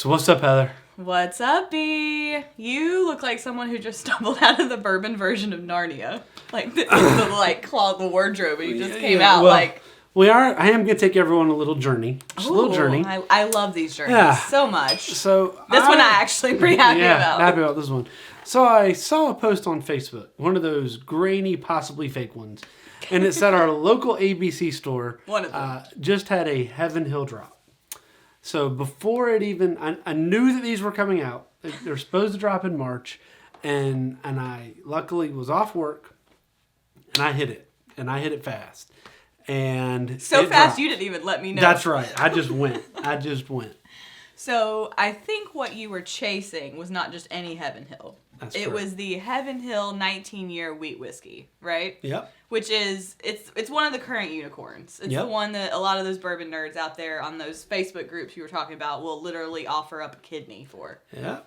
So what's up, Heather? What's up, B? You look like someone who just stumbled out of the bourbon version of Narnia. Like the wardrobe and you just came out like... I am going to take everyone on a little journey. Just a little journey. I love these journeys so much. So this one I actually pretty happy about. Yeah, happy about this one. So I saw a post on Facebook, one of those grainy, possibly fake ones. And it said our local ABC store one of them. Just had a Heaven Hill drop. So before it even, I knew that these were coming out. They're supposed to drop in March, and I luckily was off work, and I hit it fast, and so fast dropped. You didn't even let me know. That's right. I just went. So I think what you were chasing was not just any Heaven Hill. It was the Heaven Hill 19-year wheat whiskey, right? Yep. Which is, it's one of the current unicorns. It's the one that a lot of those bourbon nerds out there on those Facebook groups you were talking about will literally offer up a kidney for. Yeah.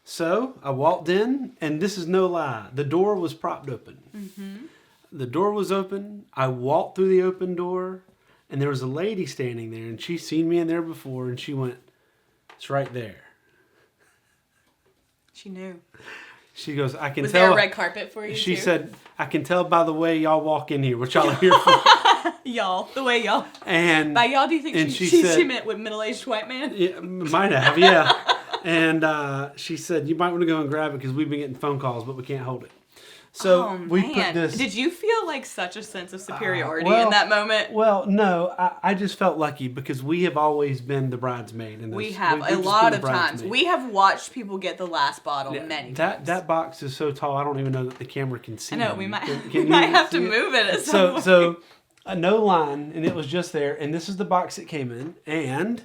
So I walked in, and this is no lie. The door was propped open. Mm-hmm. The door was open. I walked through the open door, and there was a lady standing there, and she'd seen me in there before, and she went, "It's right there." She knew. She goes, "I can tell." Was there a red carpet for you, She too? said, "I can tell by the way y'all walk in here, what y'all are here for." Y'all. The way y'all. And by y'all, do you think she meant with middle-aged white man? Yeah, might have, yeah. And she said, "You might want to go and grab it because we've been getting phone calls, but we can't hold it." So we put this. Did you feel like such a sense of superiority in that moment? Well, no. I just felt lucky because we have always been the bridesmaid. In this. We have a lot of times. We have watched people get the last bottle many times. That box is so tall, I don't even know that the camera can see. I know, it. we might have to move it at some point. So no line, and it was just there. And this is the box it came in, and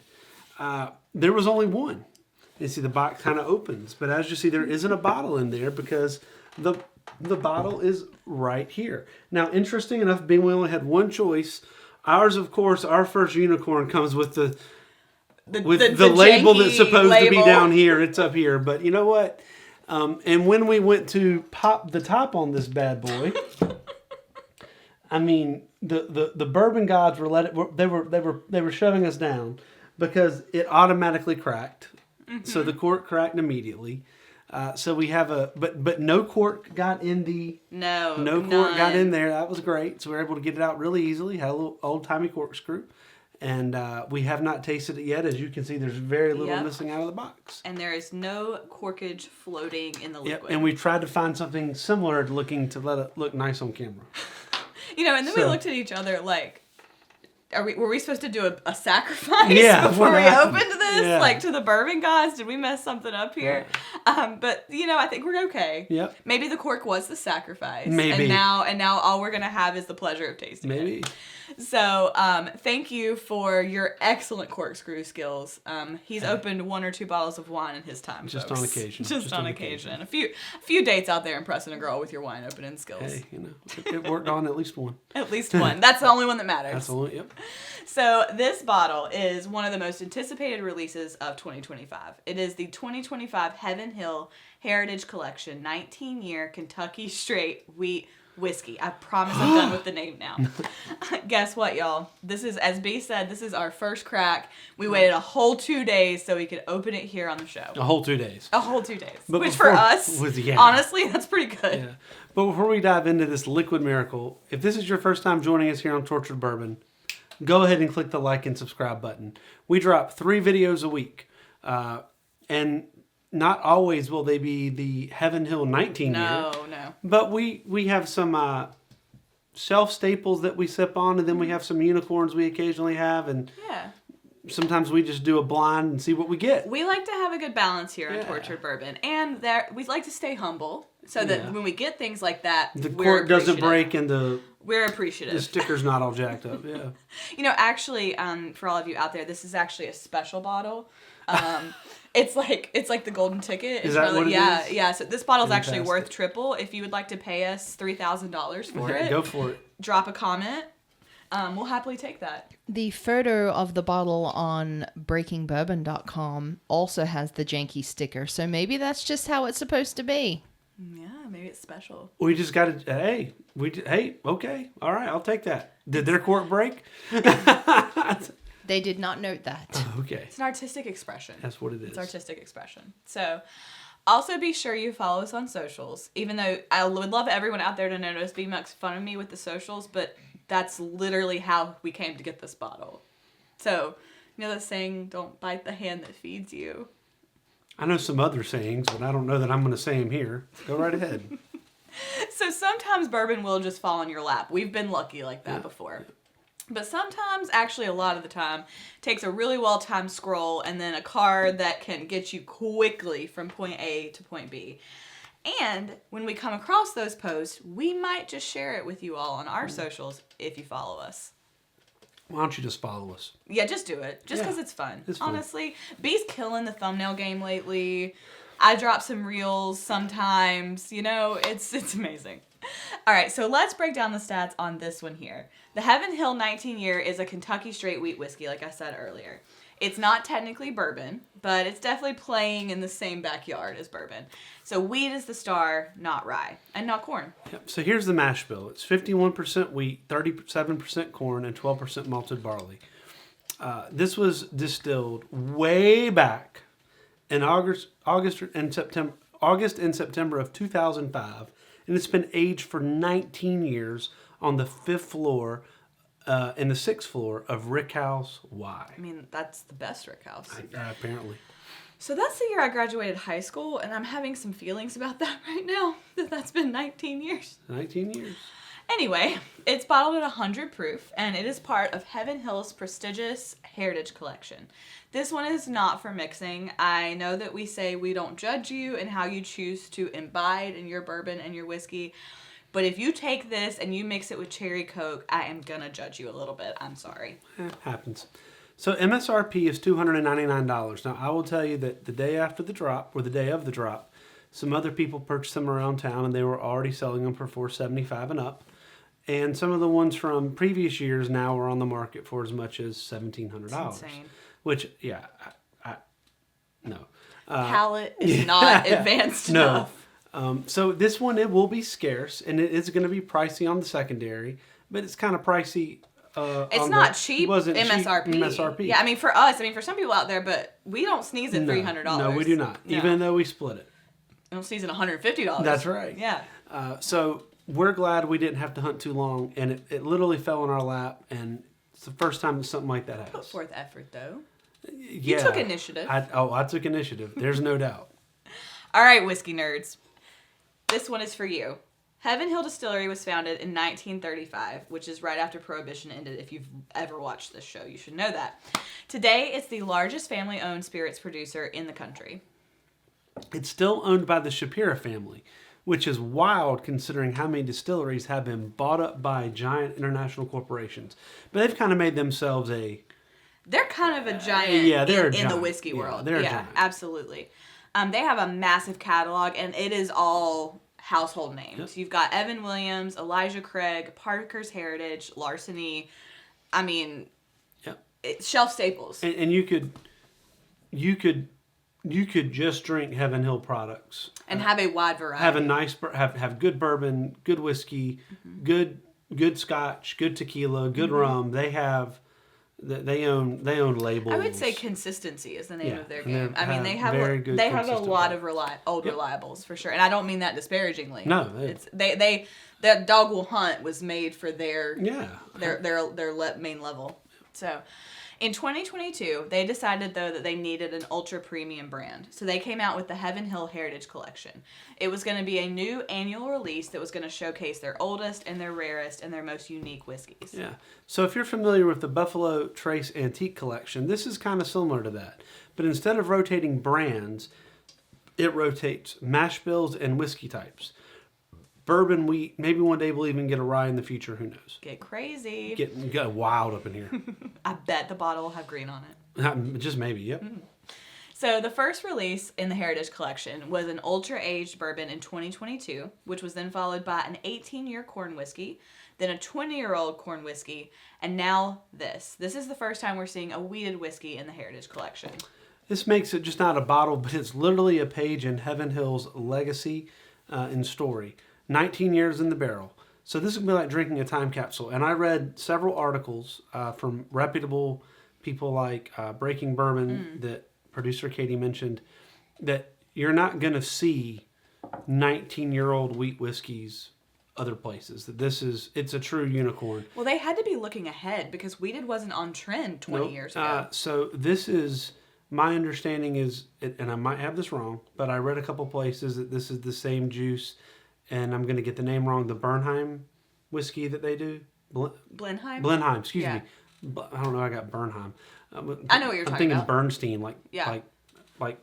there was only one. You see, the box kind of opens, but as you see, there isn't a bottle in there because the bottle is right here. Now, interesting enough, being we only had one choice, ours, of course, our first unicorn comes with the label that's supposed to be down here. It's up here. But you know what? And when we went to pop the top on this bad boy, I mean, the bourbon gods they were shoving us down because it automatically cracked. Mm-hmm. So the cork cracked immediately. So we have but no cork got in the... No cork got in there. That was great. So we were able to get it out really easily. Had a little old-timey corkscrew. And we have not tasted it yet. As you can see, there's very little missing out of the box. And there is no corkage floating in the liquid. And we tried to find something similar looking to let it look nice on camera. And then we looked at each other like... Were we supposed to do a sacrifice before we opened this? Yeah. Like to the bourbon gods? Did we mess something up here? Yeah. But I think we're okay. Yep. Maybe the cork was the sacrifice. Maybe. And now all we're gonna have is the pleasure of tasting it. So thank you for your excellent corkscrew skills. He's opened one or two bottles of wine in his time. Just folks. on occasion. Just on occasion. A few dates out there impressing a girl with your wine opening skills. Hey, it worked on at least one. At least one. That's the only one that matters. That's the only. Yep. So this bottle is one of the most anticipated releases of 2025. It is the 2025 Heaven Hill Heritage Collection 19-year Kentucky Straight Wheat Whiskey. I promise I'm done with the name now. Guess what, y'all? This is, as B said, this is our first crack. We waited a whole 2 days so we could open it here on the show. A whole 2 days. A whole 2 days. Which for us, honestly, that's pretty good. Yeah. But before we dive into this liquid miracle, if this is your first time joining us here on Tortured Bourbon, go ahead and click the like and subscribe button. We drop 3 videos a week. And not always will they be the Heaven Hill 19 year. No. But we have some shelf staples that we sip on, and then we have some unicorns we occasionally have. And sometimes we just do a blind and see what we get. We like to have a good balance here on Tortured Bourbon. And we like to stay humble so that when we get things like that, the cork doesn't break and we're appreciative. The sticker's not all jacked up, yeah. Actually, for all of you out there, this is actually a special bottle. It's like the golden ticket. Is that what it is? Yeah. So this bottle's actually worth triple. If you would like to pay us $3,000 for it, go for it. Drop a comment. We'll happily take that. The photo of the bottle on breakingbourbon.com also has the janky sticker, so maybe that's just how it's supposed to be. Yeah, maybe it's special. We just got to, hey, okay, all right, I'll take that. Did their cork break? They did not note that. Okay. It's an artistic expression. That's what it is. It's artistic expression. So, also be sure you follow us on socials. Even though I would love everyone out there to notice be makes fun of me with the socials, but that's literally how we came to get this bottle. So, you know the saying, don't bite the hand that feeds you. I know some other sayings, but I don't know that I'm going to say them here. Go right ahead. So sometimes bourbon will just fall in your lap. We've been lucky like that before. But sometimes, actually a lot of the time, takes a really well-timed scroll and then a card that can get you quickly from point A to point B. And when we come across those posts, we might just share it with you all on our socials if you follow us. Why don't you just follow us? Yeah, just do it. Just because Yeah, it's fun. it's fun. Honestly, B's killing the thumbnail game lately. I drop some reels sometimes. You know, it's amazing. All right, so let's break down the stats on this one here. The Heaven Hill 19 year is a Kentucky straight wheat whiskey, like I said earlier. It's not technically bourbon, but it's definitely playing in the same backyard as bourbon. So wheat is the star, not rye, and not corn. Yep. So here's the mash bill. It's 51% wheat, 37% corn, and 12% malted barley. This was distilled way back in August and September of 2005, and it's been aged for 19 years on the 5th floor and the 6th floor of Rickhouse Y. I mean, that's the best Rick House. Apparently. So that's the year I graduated high school, and I'm having some feelings about that right now, that's been 19 years. 19 years. Anyway, it's bottled at 100 proof, and it is part of Heaven Hill's prestigious Heritage Collection. This one is not for mixing. I know that we say we don't judge you in how you choose to imbibe in your bourbon and your whiskey, but if you take this and you mix it with cherry Coke, I am gonna judge you a little bit. I'm sorry. Happens. So MSRP is $299. Now, I will tell you that the day after the drop, or the day of the drop, some other people purchased them around town, and they were already selling them for $4.75 and up. And some of the ones from previous years now are on the market for as much as $1,700. It's insane. Which, yeah, no. Palate is not advanced No. enough. So this one, it will be scarce, and it is going to be pricey on the secondary, but it's kind of pricey. It's not cheap wasn't MSRP. cheap MSRP. Yeah, I mean for us, for some people out there, but we don't sneeze at $300. No, we do not. No. Even though we split it. We don't sneeze at $150. That's right. Yeah. So we're glad we didn't have to hunt too long, and it literally fell in our lap, and it's the first time that something like that Put happens. forth effort though. Yeah. You took initiative. I took initiative. There's no doubt. All right, whiskey nerds. This one is for you. Heaven Hill Distillery was founded in 1935, which is right after Prohibition ended. If you've ever watched this show, you should know that. Today, it's the largest family-owned spirits producer in the country. It's still owned by the Shapira family, which is wild considering how many distilleries have been bought up by giant international corporations. But they've kind of made themselves They're kind of a giant they're a in the giant. whiskey Yeah, world. they're a Yeah, giant. absolutely. They have a massive catalog, and it is all household names. Yep. You've got Evan Williams, Elijah Craig, Parker's Heritage, Larceny. I mean, Yep. it's shelf staples. and you could just drink Heaven Hill products And have a wide variety. have a nice have good bourbon, good whiskey, good scotch, good tequila, good rum. They own labels. I would say consistency is the name Yeah, of their and game. they I mean, have they have very good, a consistent lot of products. old Yep. reliables for sure, and I don't mean that disparagingly. No, it's that Dog Will Hunt was made for their main level. So, in 2022, they decided though that they needed an ultra premium brand, so they came out with the Heaven Hill Heritage Collection. It was going to be a new annual release that was going to showcase their oldest and their rarest and their most unique whiskeys. Yeah. So if you're familiar with the Buffalo Trace Antique Collection, this is kind of similar to that. But instead of rotating brands, it rotates mash bills and whiskey types. Bourbon, wheat, maybe one day we'll even get a rye in the future, who knows. Get crazy. Get wild up in here. I bet the bottle will have green on it. Just maybe, yep. So the first release in the Heritage Collection was an ultra-aged bourbon in 2022, which was then followed by an 18-year corn whiskey, then a 20-year-old corn whiskey, and now this. This is the first time we're seeing a wheated whiskey in the Heritage Collection. This makes it just not a bottle, but it's literally a page in Heaven Hill's legacy and story. 19 years in the barrel. So this would be like drinking a time capsule. And I read several articles from reputable people like Breaking Bourbon that producer Katie mentioned, that you're not going to see 19-year-old wheat whiskeys other places. That it's a true unicorn. Well, they had to be looking ahead because wheated wasn't on trend 20 years ago. So this is, my understanding is, and I might have this wrong, but I read a couple places that this is the same juice, and I'm going to get the name wrong, the Bernheim whiskey that they do. Blenheim? Blenheim, excuse Yeah. me. I don't know, I got Bernheim. I know what you're talking about. I'm thinking Bernstein, like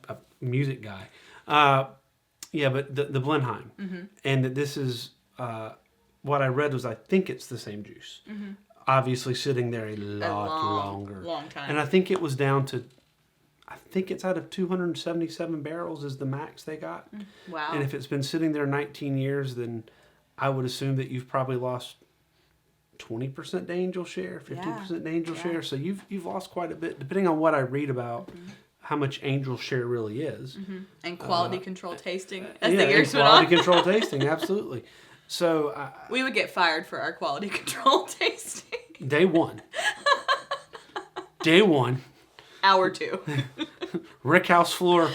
a music guy. But the Blenheim. Mm-hmm. And that this is, what I read was, I think it's the same juice. Mm-hmm. Obviously sitting there a lot longer. Long time. And I think it was down to, I think it's out of 277 barrels is the max they got. Wow. And if it's been sitting there 19 years, then I would assume that you've probably lost 20% Angel share, 50% Angel share. So you've lost quite a bit, depending on what I read about how much Angel share really is. And quality control tasting as the years and went on. quality control tasting, absolutely. So we would get fired for our quality control tasting. Day one. Day one. Hour 2. Rick House floor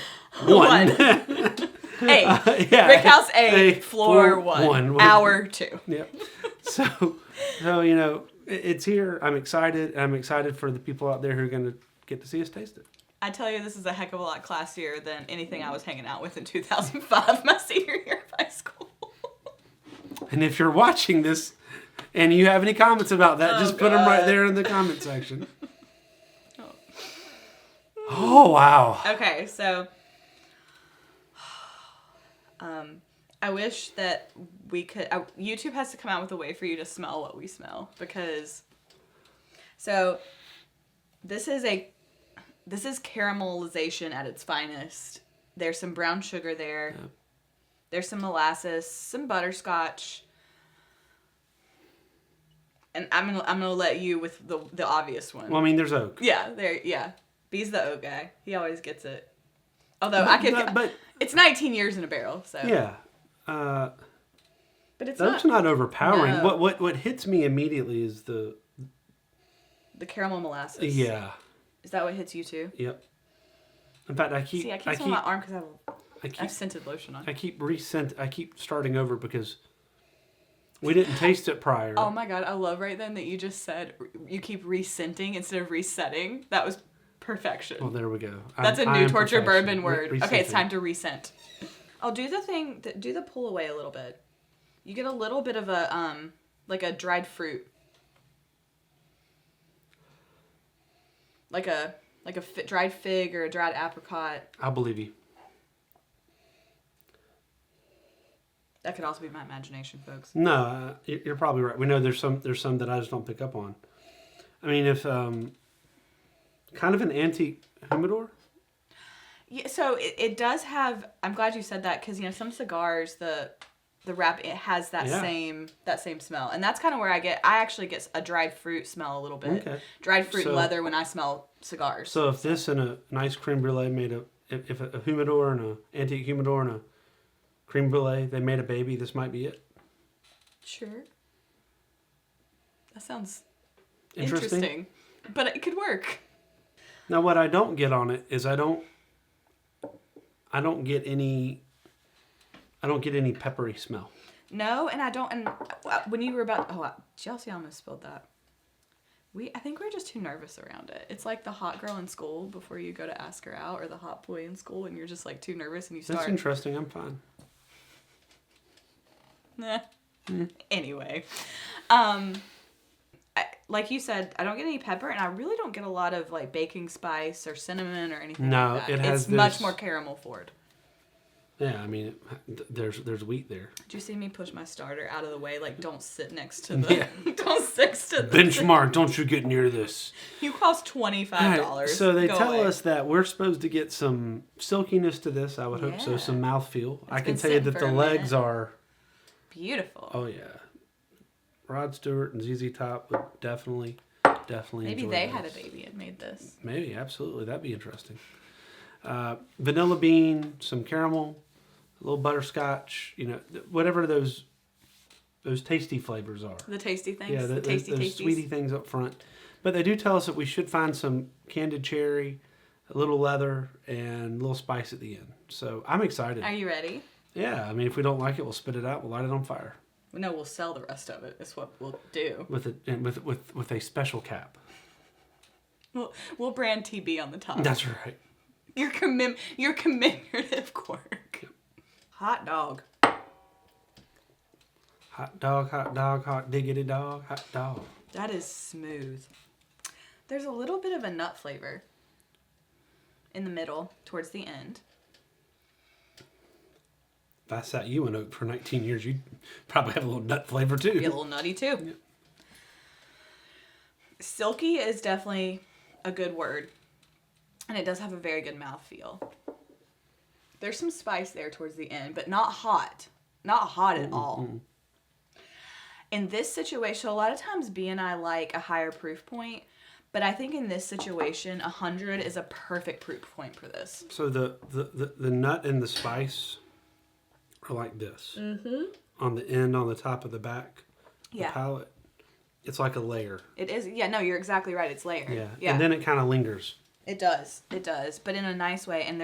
1. A. Rick House A, floor 1. Hour 2. Yep. So you know, it's here. I'm excited. I'm excited for the people out there who are going to get to see us taste it. I tell you, this is a heck of a lot classier than anything I was hanging out with in 2005, my senior year of high school. And if you're watching this and you have any comments about that, just put them right there in the comment section. Oh, wow. Okay, so I wish that we could... YouTube has to come out with a way for you to smell what we smell, because... So, this is caramelization at its finest. There's some brown sugar there. Yep. There's some molasses, some butterscotch. And I'm gonna let you with the obvious one. Well, I mean, there's oak. Yeah. B's the oak guy. He always gets it. Although but it's 19 years in a barrel, so yeah. But it's that's not overpowering. No. What hits me immediately is the caramel molasses. Yeah. Is that what hits you too? Yep. In fact, I keep on my arm because I have scented lotion on. I keep starting over because we didn't taste it prior. Oh my god, I love right then that you just said you keep rescenting instead of resetting. That was perfection. Well, there we go. That's a new Tortured Bourbon word. Okay, it's time to rescent. I'll do the thing. Do the pull away a little bit. You get a little bit of a like a dried fruit, like a dried fig or a dried apricot. I'll believe you. That could also be my imagination, folks. No, you're probably right. We know there's some that I just don't pick up on. I mean, if kind of an antique humidor. Yeah, so it does have. I'm glad you said that because some cigars the wrap it has that same smell, and that's kind of where I actually get a dried fruit smell a little bit. Okay. Dried fruit and leather when I smell cigars. So if this and a nice creme brulee made if a humidor and an antique humidor and a creme brulee, they made a baby, this might be it. Sure. That sounds interesting. But it could work. Now, what I don't get on it is I don't get any peppery smell. No, and I don't. And when you were about, did y'all see I almost spilled that? I think we're just too nervous around it. It's like the hot girl in school before you go to ask her out, or the hot boy in school, and you're just like too nervous and you start. That's interesting. I'm fine. Anyway, like you said, I don't get any pepper, and I really don't get a lot of like baking spice or cinnamon or anything like that. It's much more caramel forward. Yeah, I mean, there's wheat there. Did you see me push my starter out of the way? Like, don't sit next to the... don't sit next to the... Benchmark, don't you get near this. You cost $25. Right, so they tell us that we're supposed to get some silkiness to this. I would hope so. Some mouthfeel. I can tell you that the legs are... beautiful. Oh, yeah. Rod Stewart and ZZ Top would definitely Maybe enjoy they this. had a baby and made this. Maybe, absolutely. That'd be interesting. Vanilla bean, some caramel... a little butterscotch, whatever those tasty flavors are. The tasty things? Yeah, the tasty those tasties? sweetie things up front. But they do tell us that we should find some candied cherry, a little leather, and a little spice at the end. So I'm excited. Are you ready? Yeah, I mean, if we don't like it, we'll spit it out. We'll light it on fire No, we'll sell the rest of it. That's what we'll do. with a special cap. We'll brand TB on the top. That's right. Your commemorative quirk. Hot dog. Hot dog, hot diggity dog, hot dog. That is smooth. There's a little bit of a nut flavor in the middle towards the end. If I sat you in oak for 19 years, you'd probably have a little nut flavor too. Be a little nutty too. Yeah. Silky is definitely a good word. And it does have a very good mouthfeel. There's some spice there towards the end, but not hot. Not hot at all. In this situation, a lot of times B and I like a higher proof point, but I think in this situation, 100 is a perfect proof point for this. So the nut and the spice are like this. Mm-hmm. On the end, on the top of the back, the palate. It's like a layer. It is. Yeah, no, you're exactly right. It's layered. Yeah. And then it kind of lingers. It does. It does. But in a nice way. And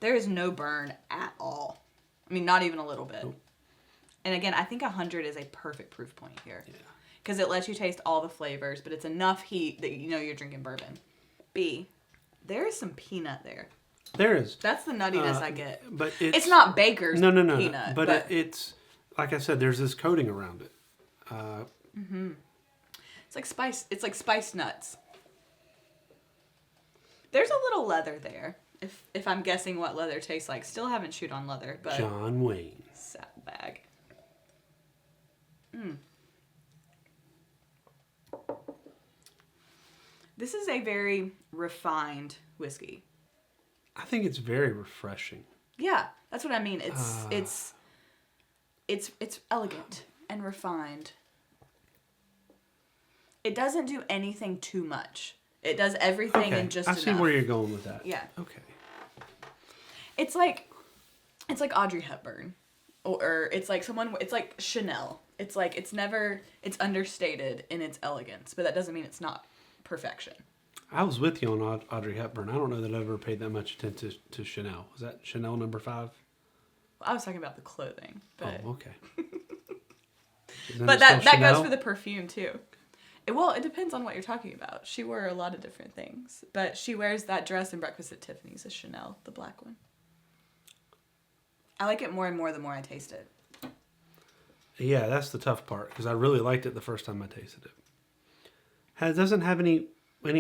there is no burn at all. I mean, not even a little bit. Nope. And again, I think 100 is a perfect proof point here. Yeah. Because it lets you taste all the flavors, but it's enough heat that you know you're drinking bourbon. B, there is some peanut there. There is. That's the nuttiness I get. But it's not Baker's peanut. No. But it's, like I said, there's this coating around it. It's like spice. It's like spiced nuts. There's a little leather there. If I'm guessing what leather tastes like. Still haven't chewed on leather, but John Wayne. Sad bag. This is a very refined whiskey. I think it's very refreshing. Yeah, that's what I mean. It's elegant and refined. It doesn't do anything too much. It does everything in just enough. I see where you're going with that. Yeah. Okay. It's like Audrey Hepburn, or it's like Chanel. It's understated in its elegance, but that doesn't mean it's not perfection. I was with you on Audrey Hepburn. I don't know that I ever paid that much attention to Chanel. Was that Chanel number 5? Well, I was talking about the clothing, but okay. But that goes for the perfume too. It depends on what you're talking about. She wore a lot of different things, but she wears that dress in Breakfast at Tiffany's, a Chanel, the black one. I like it more and more the more I taste it. Yeah, that's the tough part because I really liked it the first time I tasted it. It doesn't have any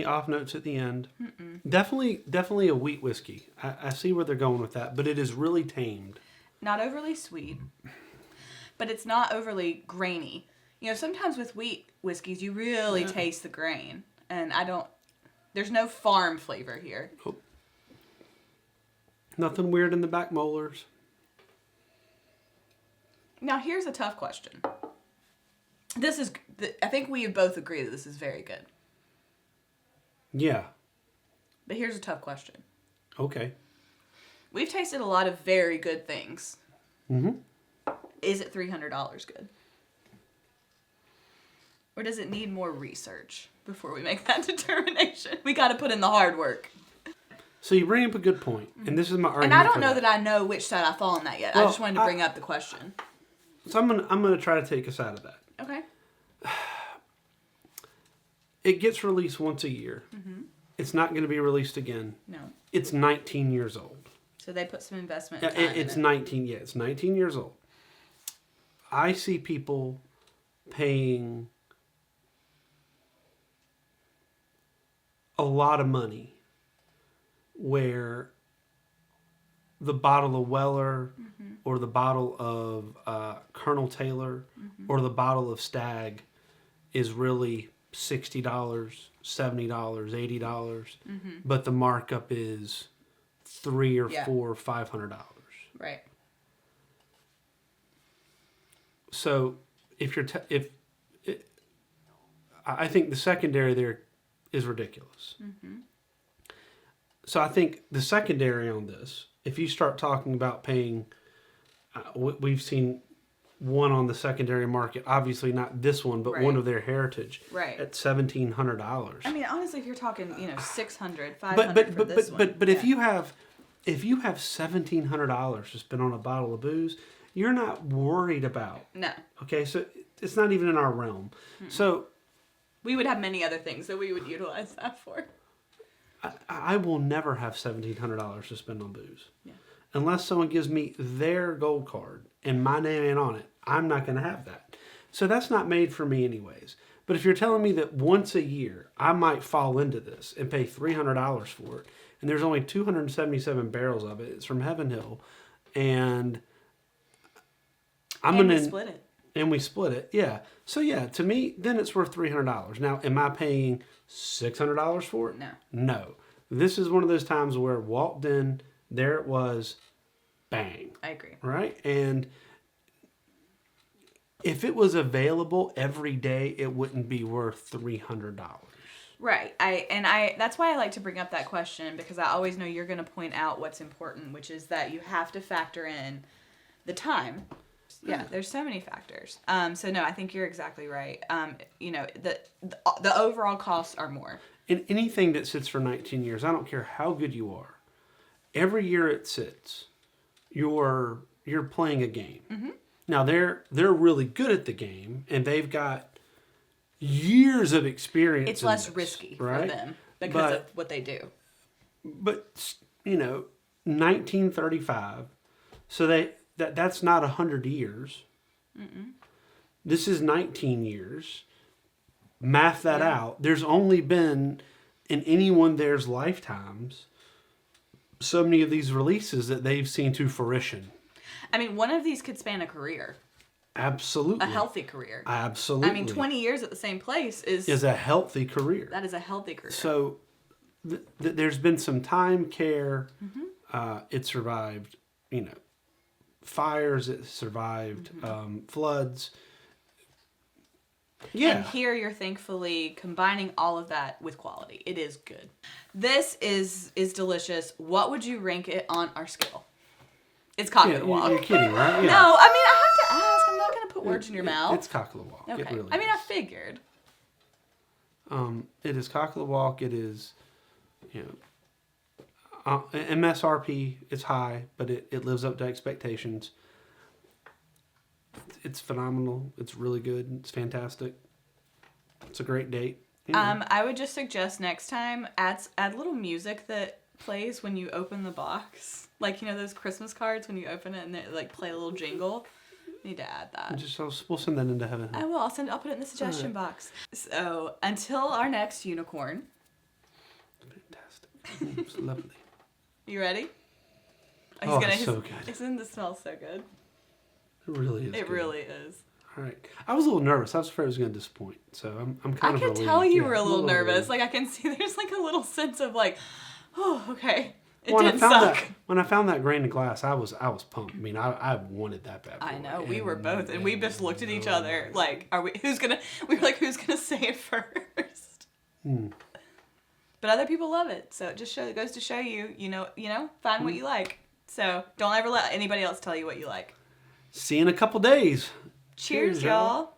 off notes at the end. Mm-mm. Definitely a wheat whiskey. I see where they're going with that, but it is really tamed. Not overly sweet, but it's not overly grainy. You know, sometimes with wheat whiskeys, you really taste the grain, and there's no farm flavor here. Nope. Nothing weird in the back molars. Now, here's a tough question. I think we both agree that this is very good. Yeah. But here's a tough question. Okay. We've tasted a lot of very good things. Mm-hmm. Is it $300 good? Or does it need more research before we make that determination? We got to put in the hard work. So you bring up a good point, and this is my argument. And I don't know that I know which side I fall on that yet. Well, I just wanted to bring up the question. So I'm gonna try to take us out of that. Okay. It gets released once a year. Mm-hmm. It's not going to be released again. No. It's 19 years old. So they put some investment in time it's in it. 19. Yeah, it's 19 years old. I see people paying a lot of money where the bottle of Weller or the bottle of Colonel Taylor or the bottle of Stag is really $60, $70, $80, but the markup is $300 or $400 or $500. Right. So I think the secondary there is ridiculous. Mm-hmm. So I think the secondary on this, if you start talking about paying, we've seen one on the secondary market. Obviously not this one, but Right. one of their heritage. Right. At $1,700. I mean, honestly, if you're talking, $600, $500 But for this one. if you have $1,700 to spend on a bottle of booze, you're not worried about. No. Okay, so it's not even in our realm. So We would have many other things that we would utilize that for. I will never have $1,700 to spend on booze. Yeah. Unless someone gives me their gold card and my name ain't on it, I'm not going to have that. So that's not made for me anyways. But if you're telling me that once a year I might fall into this and pay $300 for it, and there's only 277 barrels of it, it's from Heaven Hill, and We split it. And we split it, yeah. So yeah, to me, then it's worth $300. Now, am I paying $600 for it? No. No. This is one of those times where walked in, there it was, bang. I agree. Right? And if it was available every day, it wouldn't be worth $300. Right. That's why I like to bring up that question, because I always know you're going to point out what's important, which is that you have to factor in the time. Yeah, there's so many factors. So no, I think you're exactly right. The overall costs are more. In anything that sits for 19 years, I don't care how good you are. Every year it sits, you're playing a game. Mm-hmm. Now they're really good at the game, and they've got years of experience. It's in less this, risky right? for them because of what they do. But 1935, so that's not 100 years. Mm-mm. This is 19 years. Math that out. There's only been, in anyone there's lifetimes, so many of these releases that they've seen to fruition. I mean, one of these could span a career. Absolutely. A healthy career. Absolutely. I mean, 20 years at the same place is a healthy career. That is a healthy career. So there's been some time, care. Mm-hmm. It survived, fires. It survived floods. Yeah. And here you're thankfully combining all of that with quality. It is good. This is delicious. What would you rank it on our scale? It's cock of the walk. You're kidding, right? Yeah. No, I mean, I have to ask. I'm not going to put words in your mouth. It's cock of the walk. Okay. It really I mean, is. I figured. It is cock of the walk. It is, MSRP is high, but it lives up to expectations. It's phenomenal. It's really good. It's fantastic. It's a great date. I would just suggest next time add little music that plays when you open the box. Like, those Christmas cards when you open it and they play a little jingle. Need to add that. We'll send that into Heaven Hill. I will. I'll put it in the suggestion box. So until our next unicorn. Fantastic. It's lovely. You ready? It's so good. It smells so good. It really is. It really is. All right. I was a little nervous. I was afraid it was going to disappoint. So I'm kind of I can relieved. tell you Yeah, were a little nervous. relieved. I can see there's a little sense of oh, okay. It When did suck. When I found that grain of glass, I was pumped. I mean, I wanted that bad boy. I know, we were both, and we just looked at each other who's gonna say it first? But other people love it, so it just goes to show you, find what you like. So don't ever let anybody else tell you what you like. See you in a couple days. Cheers y'all.